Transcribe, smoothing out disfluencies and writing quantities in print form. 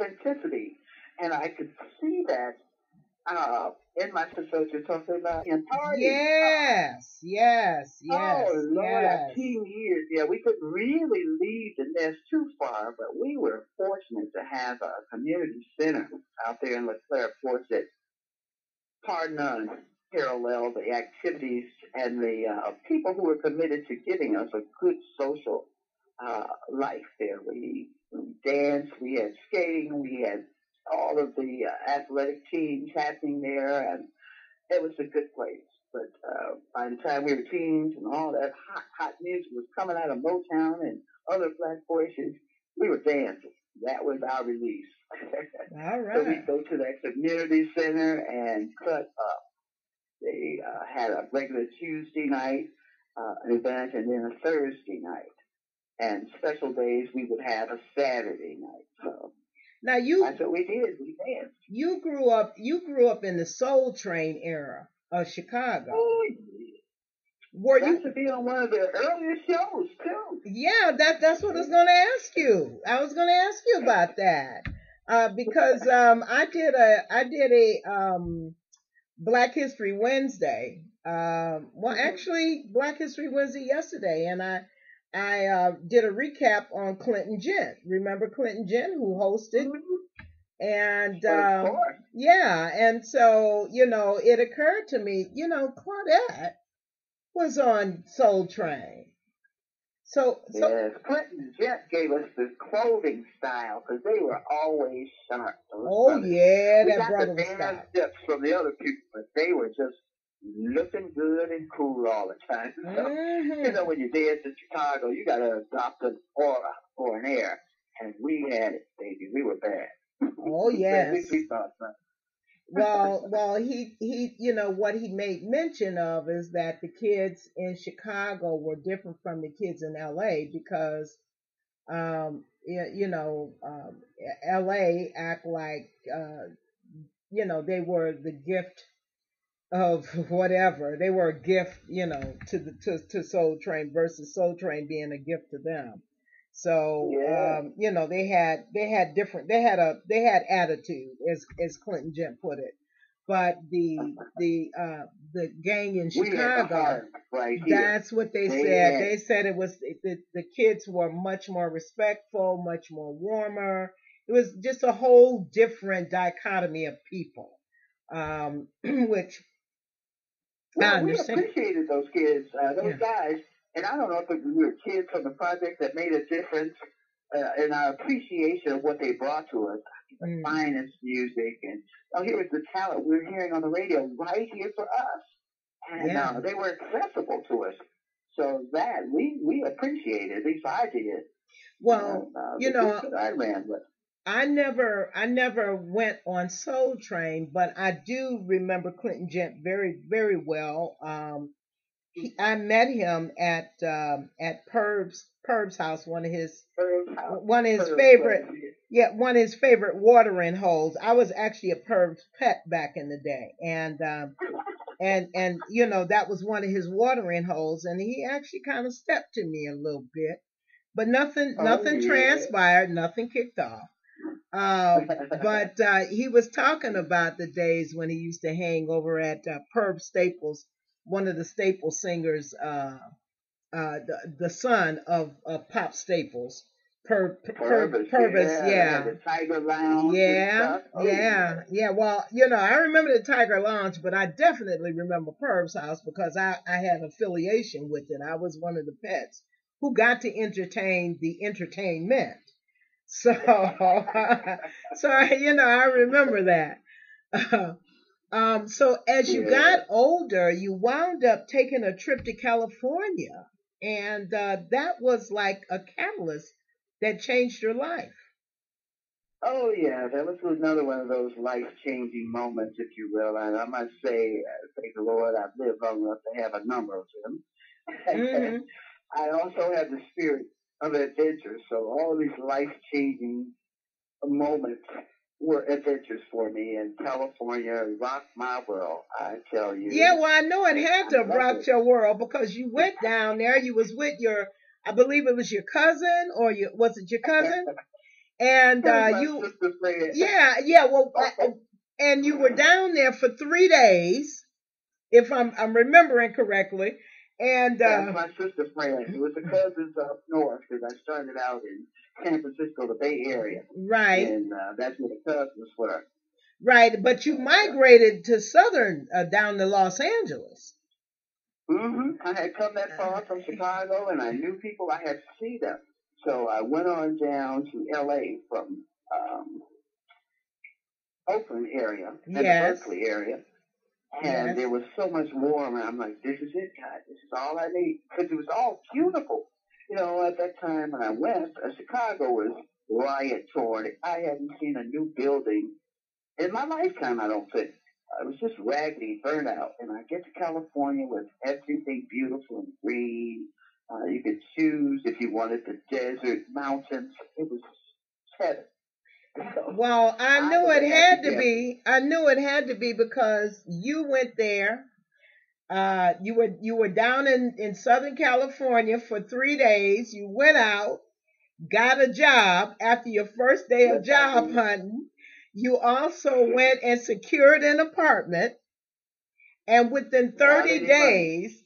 authenticity, and I could see that in my sister you're talking about in parties. Yes, yes, Oh yes, Lord, our yes. teen years, yeah, we couldn't really leave the nest too far, but we were fortunate to have a community center out there in LeClaire Porch that par none parallel the activities and the people who were committed to giving us a good social life there. We danced, we had skating, we had all of the athletic teams happening there, and it was a good place. But by the time we were teens and all that hot music was coming out of Motown and other black voices, we were dancing. That was our release. All So we right. go to that community center and cut up. They had a regular Tuesday night event and then a Thursday night. And special days we would have a Saturday night. So Now you that's what we did. We danced. you grew up in the Soul Train era of Chicago. Oh, Were that you? should be on one of the earliest shows too. Yeah, that's what I was going to ask you. I was going to ask you about that because I did a Black History Wednesday. Well, Mm-hmm. actually, Black History Wednesday yesterday, and I did a recap on Clinton Gent. Remember Clinton Gent who hosted? Mm-hmm. And Of course. yeah, and so it occurred to me, Claudette was on Soul Train. So Yes, Clinton Jet gave us the clothing style because they were always sharp, those oh brothers. yeah, We that got the brother was dance sharp. steps from the other people, but they were just looking good and cool all the time. So, Hmm. when you dance in Chicago, you got to adopt an aura or an air. And we had it, baby. We were bad. Oh At yes. least we thought so. Well, he, what he made mention of is that the kids in Chicago were different from the kids in L.A. because, L.A. act like, they were the gift of whatever. They were a gift, to Soul Train versus Soul Train being a gift to them. So, Yeah. they had attitude, as Clinton Gent put it. But the gang in We had the Chicago, heart right here. that's what they They said. had They said it was the kids were much more respectful, much more warmer. It was just a whole different dichotomy of people, which I Well, we understand. appreciated those kids, those Yeah. guys, and I don't know if we were kids from the project that made a difference in our appreciation of what they brought to us. The Mm. finest music, and here was the talent we were hearing on the radio right here for us, and Yeah. they were accessible to us. So that we appreciated, at least I did, Well, you the group know, that I ran with. I never went on Soul Train, but I do remember Clinton Gent very, very well. I met him at Perb's house, First house, one of his first favorite, place. yeah, one of his favorite watering holes. I was actually a Perb's pet back in the day, and that was one of his watering holes, and he actually kind of stepped to me a little bit, but nothing Oh nothing yeah. transpired, nothing kicked off. But he was talking about the days when he used to hang over at Perb Staples, one of the Staples singers, the son of Pop Staples, Purvis, Purvis, yeah. They had yeah. the Tiger Lounge and Yeah, stuff. Oh yeah. yeah, yeah. Well, I remember the Tiger Lounge, but I definitely remember Perb's house because I had affiliation with it. I was one of the pets who got to entertain the entertainment. So, I remember that. So as you Yeah. got older, you wound up taking a trip to California, and that was like a catalyst that changed your life. Oh yeah. That was another one of those life changing moments, if you will. And I must say, thank the Lord, I've lived long enough to have a number of them. Hmm. I also have the spirit of adventure, so all these life changing moments were adventures for me, and California rocked my world. I tell Yeah, you, well, I know it had I to have love rocked it. your world because you went down there. You was with I believe it was your cousin, or was it your cousin? And It was my you, sister's friend Yeah, yeah. Well, and you were down there for 3 days, if I'm remembering correctly. And That's my sister friend. It was the cousins up north because I started out in San Francisco, the Bay Area, right, and that's where the cousins were. right. But you migrated to southern, down to Los Angeles. I had come that far from Chicago, and I knew people. I had to see them. So I went on down to L.A. from Oakland area and the Berkeley area. And it was so much warmer. I'm like, this is it, God. This is all I need. Because it was all beautiful. You know, at that time when I went, Chicago was riot torn. I hadn't seen a new building in my lifetime, I don't think. It was just raggedy, burnout. And I get to California with everything beautiful and green. You could choose if you wanted the desert, mountains. It was heaven. Well, I knew it had to be. I knew it had to be because you went there. You were down in Southern California for 3 days. You went out, got a job after your first day of job hunting. You also went and secured an apartment. And within 30 days,